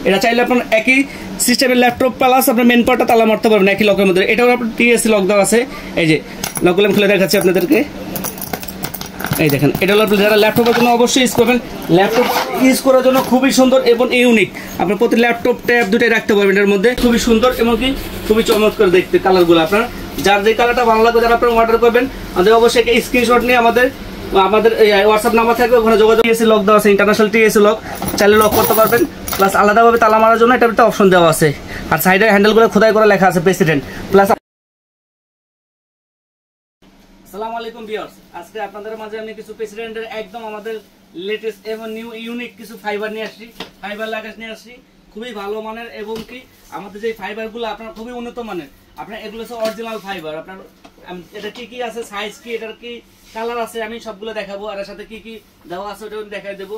এটা চাইলে আপনার একই সিস্টেমের ল্যাপটপ প্লাস আপনার মেন পার্টটা তালা মারতে পারবেন একই লকের মধ্যে। এটাও আপনার টিএসসি লক দেওয়া আছে। এই যে লকগুলো খুলে দেখাচ্ছি আপনাদেরকে। এই দেখেন, এটা হলো যারা ল্যাপটপের জন্য অবশ্যই ইউজ করবেন। ল্যাপটপ ইউজ করার জন্য খুবই সুন্দর এবং ইউনিক। আপনার প্রতি ল্যাপটপ ট্যাব দুটোই রাখতে পারবেন এর মধ্যে। খুবই সুন্দর এবং কি খুবই চমৎকার দেখতে কালারগুলো। আপনার যার যে কালারটা ভালো লাগবে যারা আপনার অর্ডার করবেন আমাদের অবশ্যই একটা স্ক্রিনশট নিয়ে আমাদের হোয়াটসঅ্যাপ নাম্বার থাকবে, ওখানে যোগাযোগ। টিএসসি লক দেওয়া আছে, ইন্টারন্যাশনাল টিএসসি লক, চাইলে লক করতে পারবেন। প্লাস আলাদাভাবে তালা মারার জন্য এটা একটা অপশন দেওয়া আছে। আর সাইডের হ্যান্ডেলগুলো খোদাই করে লেখা আছে প্রেসিডেন্ট। প্লাস আসসালামু আলাইকুম ভিউয়ার্স, আজকে আপনাদের মাঝে আমি কিছু প্রেসিডেন্টের একদম আমাদের লেটেস্ট এবং নিউ ইউনিক কিছু ফাইবার নিয়ে আসছি, ফাইবার লাগাস নিয়ে আসছি। খুবই ভালো মানের এবং কি আমাদের যে ফাইবারগুলো আপনার খুবই উন্নত মানের। আপনার এগুলো হচ্ছে অরিজিনাল ফাইবার। আপনার এটা কি কি আছে, সাইজ কি, এটার কি কালার আছে, আমি সবগুলো দেখাবো। আর এর সাথে কি কি দেওয়া আছে ওটা দেখাই দেবো।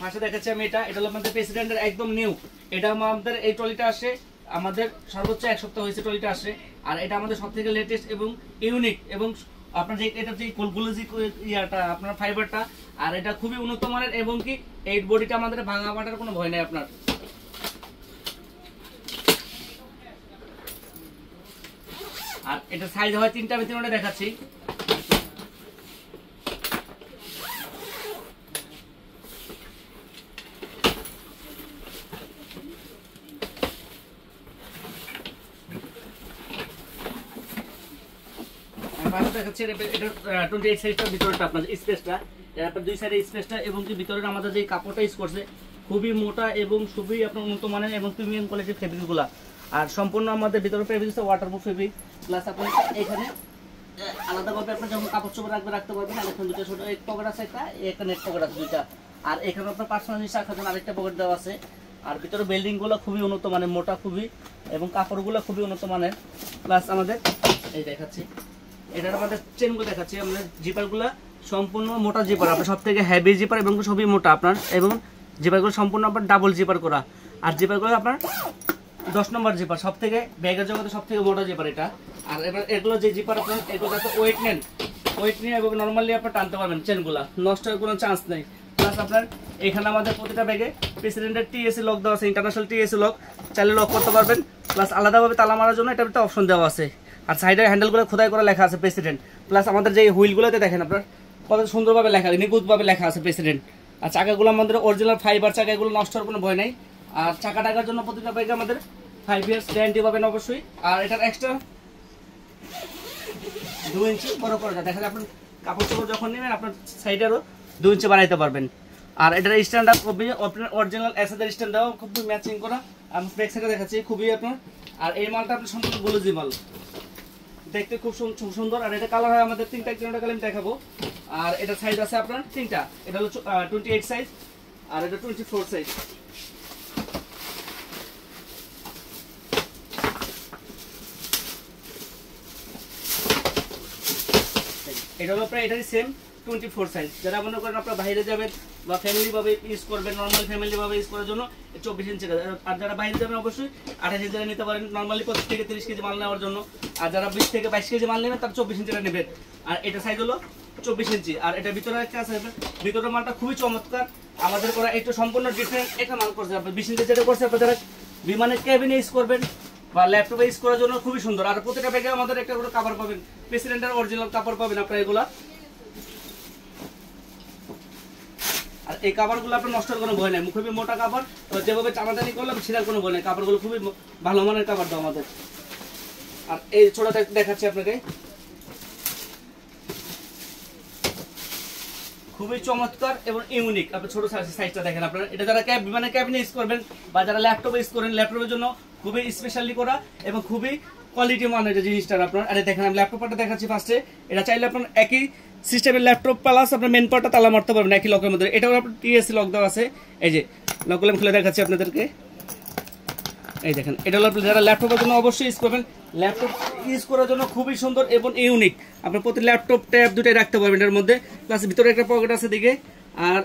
ফার্স্টে দেখাচ্ছি আমি এটা হলো আমাদের প্রেসিডেন্টের একদম নিউ। এটা আমাদের এই ট্রলিটা আসে আমাদের সর্বোচ্চ 1 সপ্তাহ হয়েছে ট্রলিটা আসে। আর এটা আমাদের সব থেকে লেটেস্ট এবং ইউনিক এবং আপনার যে এটা যে কোলগুলোজি ইয়াটা আপনার ফাইবারটা, আর এটা খুবই উন্নত মানের এবং কি এই বডিটা আমাদের ভাঙা ফাটার কোনো ভয় নাই আপনার। আর এটা সাইজ হয় 3টা, আমি 3টা দেখাচ্ছি। দেখাচ্ছি এটা 28 সাইজটার ভিতরটা আপনার স্পেসটা, আপনার দুই সাইডে স্পেসটা এবং কি ভিতরে আমাদের যে কাপড়টা ইউজ করছে খুবই মোটা এবং খুবই আপনার উন্নত মানের এবং প্রিমিয়াম কোয়ালিটির ফেব্রিকগুলো। আর সম্পূর্ণ আমাদের ভিতরে ফেব্রিক হচ্ছে ওয়াটারপ্রুফ ফেব্রিক। প্লাস আপনি এখানে আলাদাভাবে আপনার যখন কাপড় চোপড় রাখতে পারবেন। আর এখানে দুটো ছোট এক পকেট আছে, একটা নেট পকেট আছে দুইটা। আর এখানে আপনার পার্সোনাল জিনিস রাখার জন্য আরেকটা পকেট দেওয়া আছে। আর ভিতরে বিল্ডিংগুলো খুবই উন্নত মানের, মোটা খুবই, এবং কাপড়গুলো খুবই উন্নত মানের। প্লাস আমাদের এই দেখাচ্ছি এটার আমাদের চেনগুলো দেখাচ্ছি। আমাদের জিপারগুলো সম্পূর্ণ মোটা জিপার, আপনার সব থেকে হেভি জিপার এবং সবই মোটা আপনার, এবং জিপারগুলো সম্পূর্ণ আপনার ডাবল জিপার করা। আর জিপারগুলো আপনার 10 নম্বর জিপার, সব থেকে ব্যাগের জগতে সব থেকে মোটা জিপার এটা। আর এবার এগুলো যে জিপার আপনার এগুলো যাতে ওয়েট নিয়ে এবং নর্মালি আপনার টানতে পারবেন, চেনগুলো নষ্ট হওয়ার কোনো চান্স নেই। প্লাস আপনার এখানে আমাদের প্রতিটা ব্যাগে প্রেসিডেন্টের টিএসসি লক দেওয়া আছে, ইন্টারন্যাশনাল টিএসসি লক, চাইলে লক করতে পারবেন। প্লাস আলাদাভাবে তালা মারার জন্য এটা একটা অপশন দেওয়া আছে। আর সাইডের হ্যান্ডেলগুলো খোদাই করে লেখা আছে প্রেসিডেন্ট। প্লাস আমাদের যে হুইলগুলোতে দেখেন আপনার কত সুন্দরভাবে লেখা, নিখুঁতভাবে লেখা আছে প্রেসিডেন্ট। আর চাকাগুলো আমাদের অরিজিনাল ফাইবার চাকা, এগুলো নষ্ট হওয়ার কোনো ভয় নেই। আর চাকা টাকার জন্য প্রতিটা ব্যাগে আমাদের 5 ইয়ার্স গ্যারান্টি পাবেন অবশ্যই। আর এটার এক্সট্রা 2 ইঞ্চি বড় করে যায়, দেখা যায় আপনার কাপড় চোপড় যখন নেবেন আপনার সাইডেরও 2 ইঞ্চি বাড়াইতে পারবেন। আর এটার স্ট্যান্ডার্ড খুবই আপনার অরিজিনাল এসএদের স্ট্যান্ড দেওয়া, খুব ম্যাচিং করা। আমি ব্যাক সাইডে দেখাচ্ছি খুবই আপনার। আর এই মালটা আপনার সম্পূর্ণ গ্লোজি মাল, দেখতে খুব সুন্দর। আর এটা কালার হয় আমাদের 3টা কালার আমি দেখাবো। আর এটা সাইজ আছে আপনার 3টা, এটা হলো 28 সাইজ আর এটা 24 সাইজ। এটা হলো প্রায় এটারই সেম 24 সাইজ। যারা মনে করেন আপনারা বাইরে যাবেন বা ফ্যামিলি ভাবে ইউজ করবেন, নর্মাল ফ্যামিলি ভাবে ইউজ করার জন্য 24 ইঞ্চি। আর যারা বাইরে যাবেন অবশ্যই 28 ইঞ্চিটা নিতে পারেন, নর্মালি 25 থেকে 30 কেজি মাল নেওয়ার জন্য। আর যারা 20 থেকে 22 কেজি মাল নেবেন তারা 24 ইঞ্চিটা নেবেন। আর এটা সাইজ হলো 24 ইঞ্চি। আর এটা ভিতরে একটা আছে, ভিতরের মালটা খুবই চমৎকার আমাদের করা, একটু সম্পূর্ণ ডিফারেন্ট একটা মাল করছে। আপনার 20 ইঞ্চি যেটা করছে আপনারা বিমানের ক্যাবিনে ইউজ করবেন বা ল্যাপটপে ইউজ করার জন্য খুবই সুন্দর। আর প্রতিটা ব্যাগে আমাদের একটা করে কাপড় পাবেন, প্রেসিডেন্টের অরিজিনাল কাপড় পাবেন আপনারা এগুলা। আর এই কাপড়গুলো আপনার নষ্ট হওয়ার কোনো ভয় নেই, খুবই মোটা কাপড়, যেভাবে টানাটানি করলে ছিঁড়ার কোনো ভয় নেই। কাপড়গুলো খুবই ভালো মানের কাপড় দাও আমাদের। আর এই ছোটটা দেখাচ্ছি আপনাকে, খুবই চমৎকার এবং ইউনিক। আপনি ছোট সাইজটা দেখেন আপনারা। এটা যারা বিমানের ক্যাবিনে ইউজ করবেন বা যারা ল্যাপটপে ইউজ করেন, ল্যাপটপের জন্য খুবই স্পেশালি করা এবং খুবই কোয়ালিটি মানের জিনিসটা আপনার। আরে দেখেন আমি ল্যাপটপটা দেখাচ্ছি ফার্স্টে। এটা চাইলে আপনার একই সিস্টেমের ল্যাপটপ প্লাস আপনার মেন পার্টটা তালা মারতে পারবেন একই লকের মধ্যে। এটাও আপনার টিএসসি লক দেওয়া আছে। এই যে লকগুলো খুলে দেখাচ্ছি আপনাদেরকে। এই দেখেন, এটা হলো যারা ল্যাপটপের জন্য অবশ্যই ইউজ করবেন। ল্যাপটপ ইউজ করার জন্য খুবই সুন্দর এবং ইউনিক। আপনার প্রতি ল্যাপটপ ট্যাব দুটোই রাখতে পারবেন এর মধ্যে। প্লাস ভিতরে একটা পকেট আছে দিকে। আর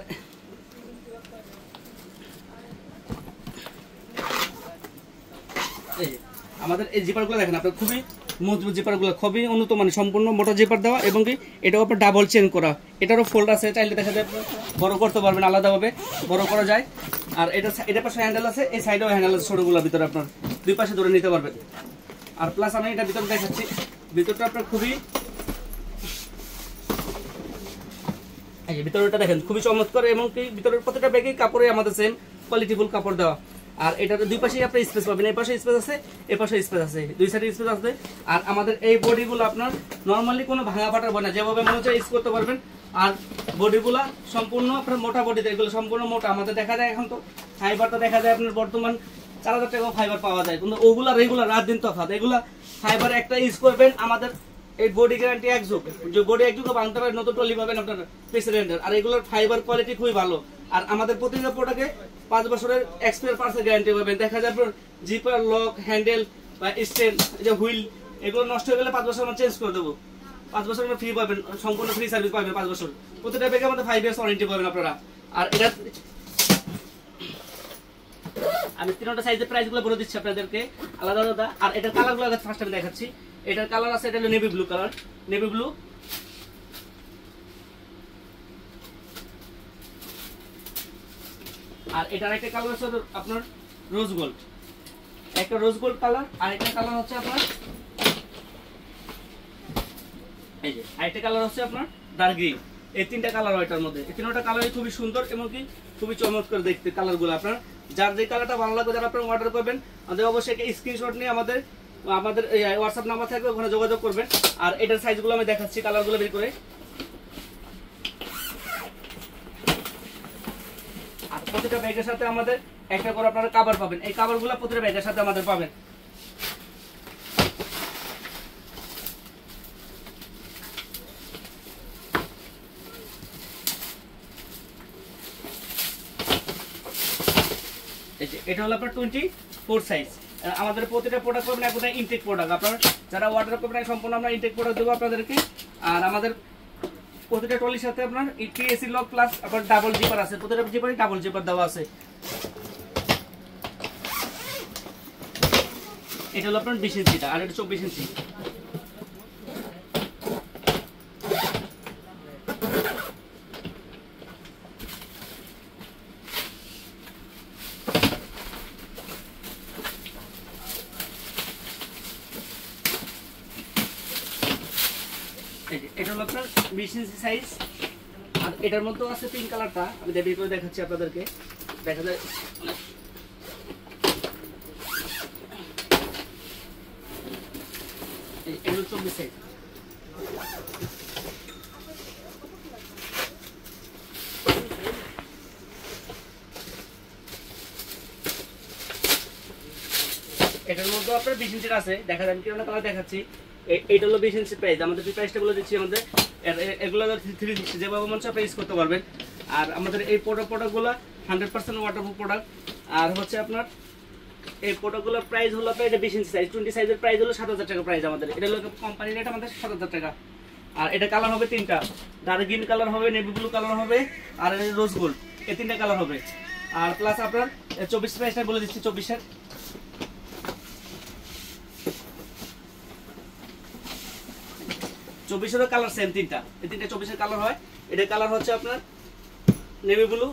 আমাদের এই জিপারগুলো দেখেন আপনার খুবই মজবুত জিপারগুলো, খুবই উন্নত মানে সম্পূর্ণ মোটা জিপার দেওয়া এবং কি এটাও আপনার ডাবল চেন করা। এটারও ফোল্ড আছে, চাইলে দেখা যায় বড় করতে পারবেন, আলাদাভাবে বড় করা যায়। আর এটা পাশে হ্যান্ডেল আছে, এই সাইডেও হ্যান্ডেল আছে ছোটগুলোর ভিতরে, আপনার দুই পাশে ধরে নিতে পারবেন। আর প্লাস আমি এটা ভিতরে দেখাচ্ছি, ভিতরটা আপনার খুবই, এই ভিতরটা দেখেন খুবই চমৎকার, এবং কি ভিতরের প্রত্যেকটা ব্যাগে কাপড়ে আমাদের সেম কোয়ালিটিফুল কাপড় দেওয়া। আর এটার দুই পাশেই আপনি স্পেস পাবেন, এই পাশে স্পেস আছে, এই পাশে স্পেস আছে, দুই সাইডে স্পেস আছে। আর আমাদের এই বডিগুলো আপনার নরমালি কোনো ভাঙা ফাটার বই না, যেভাবে মনে হচ্ছে ইউজ করতে পারবেন। আর বডিগুলা সম্পূর্ণ আপনার মোটা বডিতে, এগুলো সম্পূর্ণ মোটা। আমাদের দেখা যায় এখন তো ফাইবারটা দেখা যায় আপনার বর্তমান 4000 টাকা ফাইবার পাওয়া যায়, কিন্তু ওগুলা রেগুলার রাত দিন তফাৎ। এগুলা ফাইবার একটা ইউজ করবেন, আমাদের এই বডি গ্যারান্টি 1 যুগ, যে বডি 1 যুগ ভাঙতে পারে, নতুন টলি পাবেন আপনার প্রেসিডেন্টের। আর এগুলোর ফাইবার কোয়ালিটি খুবই ভালো। আর আমাদের প্রতিটা প্রোডাক্টে 5 বছরের এক্সপায়ার পার্টসের গ্যারান্টি পাবেন। দেখা যায় আপনার জিপার, লক, হ্যান্ডেল বা স্টেন, যে হুইল, এগুলো নষ্ট হয়ে গেলে 5 বছর আমরা চেঞ্জ করে দেবো। 5 বছর ফ্রি পাবেন, সম্পূর্ণ ফ্রি সার্ভিস পাবেন 5 বছর। প্রতিটা ব্যাগে আমাদের 5 ইয়ার্স ওয়ারেন্টি পাবেন আপনারা। আর এটা আমি তিনটা সাইজের প্রাইসগুলো বলে দিচ্ছি আপনাদেরকে আলাদা আলাদা। আর এটার কালারগুলো ফার্স্ট আমি দেখাচ্ছি। এটার কালার আছে, এটা হলো navy blue colour, navy blue. আর এটার একটা কালার আছে আপনার রোজ গোল্ড, একটা রোজ গোল্ড কালার। আর একটা কালার হচ্ছে আপনার এই যে, আরেকটা কালার হচ্ছে আপনার ডার্ক গ্রিন। এই তিনটা কালার হয় এটার মধ্যে। এই তিনটা কালারই খুবই সুন্দর এবং কি খুবই চমৎকার দেখতে কালারগুলো। আপনার যার যে কালারটা ভালো লাগবে, যারা আপনারা অর্ডার করবেন, আমাদের অবশ্যই একটা স্ক্রিনশট নিয়ে আমাদের হোয়াটসঅ্যাপ নাম্বার থাকবে, ওখানে যোগাযোগ করবেন। আর এটার সাইজগুলো আমি দেখাচ্ছি, কালারগুলো বের করে। আর প্রতিটা ব্যাগের সাথে আমাদের একটা করে আপনারা কভার পাবেন, এই কভারগুলো প্রতিটা ব্যাগের সাথে আমাদের পাবেন। এটা হলো আপনার 24 সাইজ। আমাদের প্রতিটা প্রোডাক্ট পাবেন একদম ইনটেক প্রোডাক্ট। আপনার যারা অর্ডার করবেন সম্পূর্ণ আমরা ইনটেক প্রোডাক্ট দেবো আপনাদেরকে। আর আমাদের প্রতিটা ট্রলির সাথে আপনার টিএসি লক প্লাস আপনার ডাবল জিপার আছে, প্রতিটা জিপারে ডাবল জিপার দেওয়া আছে। এটা হলো আপনার 20 ইঞ্চিটা, আর এটা 24 ইঞ্চি। এটা হলো আপনার 20 ইঞ্চি সাইজ। আর এটার মধ্যেও আছে পিঙ্ক কালারটা, আমি বের করে দেখাচ্ছি আপনাদেরকে। দেখা যায় এগুলো 24 সাইজ। এটার মধ্যে আপনার 20 ইঞ্চির আছে, দেখা যায় আমি কিরকম কালার দেখাচ্ছি। এইটা হলো 20 ইঞ্চি প্রাইস। আমাদের প্রাইসটা বলে দিচ্ছি, আমাদের এগুলো 360 যেভাবে মন চায় ইউজ করতে পারবেন। আর আমাদের এই প্রোডাক্টগুলো 100% ওয়াটারপ্রুফ প্রোডাক্ট। আর হচ্ছে আপনার এই প্রোডাক্টগুলোর প্রাইস হলো আপনার এটা 20 ইঞ্চি সাইজ, 20 সাইজের প্রাইস হলো 7000 টাকা প্রাইস আমাদের। এটা হলো কোম্পানি রেট আমাদের 7000 টাকা। আর এটা কালার হবে তিনটা, ডার্ক গ্রিন কালার হবে, নেভি ব্লু কালার হবে, আর রোজ গোল্ড, এই তিনটা কালার হবে। আর প্লাস আপনার 24 প্রাইসটা বলে দিচ্ছি, 24-এর 24-এরও কালার সেম তিনটা, এই তিনটা 24-এর কালার হয়। এটার কালার হচ্ছে আপনার নেভি ব্লু,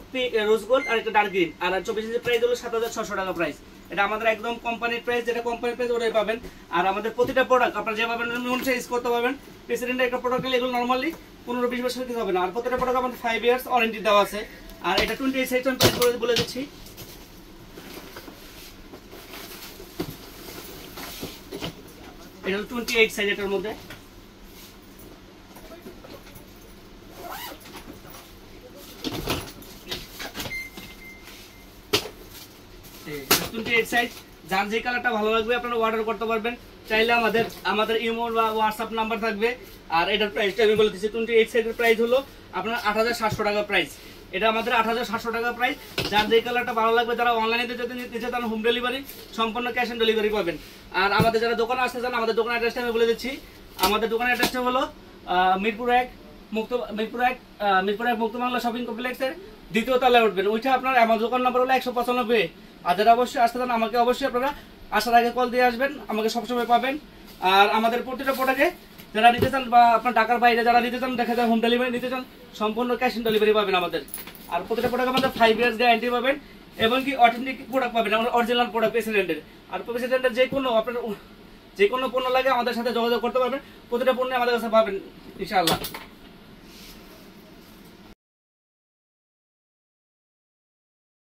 রোজ গোল্ড, আর একটা ডার্ক গ্রিন। আর 24 ইঞ্চের প্রাইস হলো 7600 টাকা প্রাইস। এটা আমাদের একদম কোম্পানির প্রাইস, যেটা কোম্পানির প্রাইস ওটাই পাবেন। আর আমাদের প্রতিটা প্রোডাক্ট আপনারা যেভাবে ইউজ করতে পারবেন। প্রেসিডেন্টের একটা প্রোডাক্ট নিলে এগুলো নরমালি 15-20 বছর কিছু হবে না। আর প্রতিটা প্রোডাক্ট আমাদের 5 ইয়ার্স ওয়ারেন্টি দেওয়া আছে। আর এটা 28 সাইজ আমি প্রাইস বলে দিচ্ছি। এটা হলো 28 সাইজ। এটার মধ্যে যার যে কালারটা ভালো লাগবে আপনারা অর্ডার করতে পারবেন। চাইলে আমাদের ইমো বা হোয়াটসঅ্যাপ নাম্বার থাকবে। আর এটার প্রাইসটা আমি বলে দিচ্ছি, 28 সাইজের প্রাইস হলো আপনার 8700 টাকা প্রাইস। এটা আমাদের 8700 টাকা প্রাইস। যার যে কালারটা ভালো লাগবে, যারা অনলাইনে যদি নিতে চান হোম ডেলিভারি, সম্পূর্ণ ক্যাশ অন ডেলিভারি পাবেন। আর আমাদের যারা দোকানে আসতে চান, আমাদের দোকানের অ্যাড্রেসটা আমি বলে দিচ্ছি। আমাদের দোকানের অ্যাড্রেসটা হলো মিরপুর 1 মুক্ত বাংলা শপিং কমপ্লেক্সের 2য় তলায় উঠবেন। ওইটা আপনার আমার দোকান নাম্বার হলো 195। আর যারা অবশ্যই আসতে চান, আমাকে অবশ্যই আপনারা আসার আগে কল দিয়ে আসবেন, আমাকে সবসময় পাবেন। আর আমাদের প্রতিটা প্রোডাক্টে যারা নিতে চান বা আপনার ঢাকার বাইরে যারা নিতে চান, দেখা যায় হোম ডেলিভারি নিতে চান, সম্পূর্ণ ক্যাশ অন ডেলিভারি পাবেন আমাদের। আর প্রতিটা প্রোডাক্ট আমাদের 5 ইয়ার্স গ্যারান্টি পাবেন। এবং কি অথেন্টিক প্রোডাক্ট পাবেন, আমরা অরিজিনাল প্রোডাক্ট প্রেসিডেন্টের। আর প্রেসিডেন্টের যে কোনো আপনার যে কোনো পণ্য লাগে আমাদের সাথে যোগাযোগ করতে পারবেন, প্রতিটা পণ্য আমাদের কাছে পাবেন ইনশাআল্লাহ।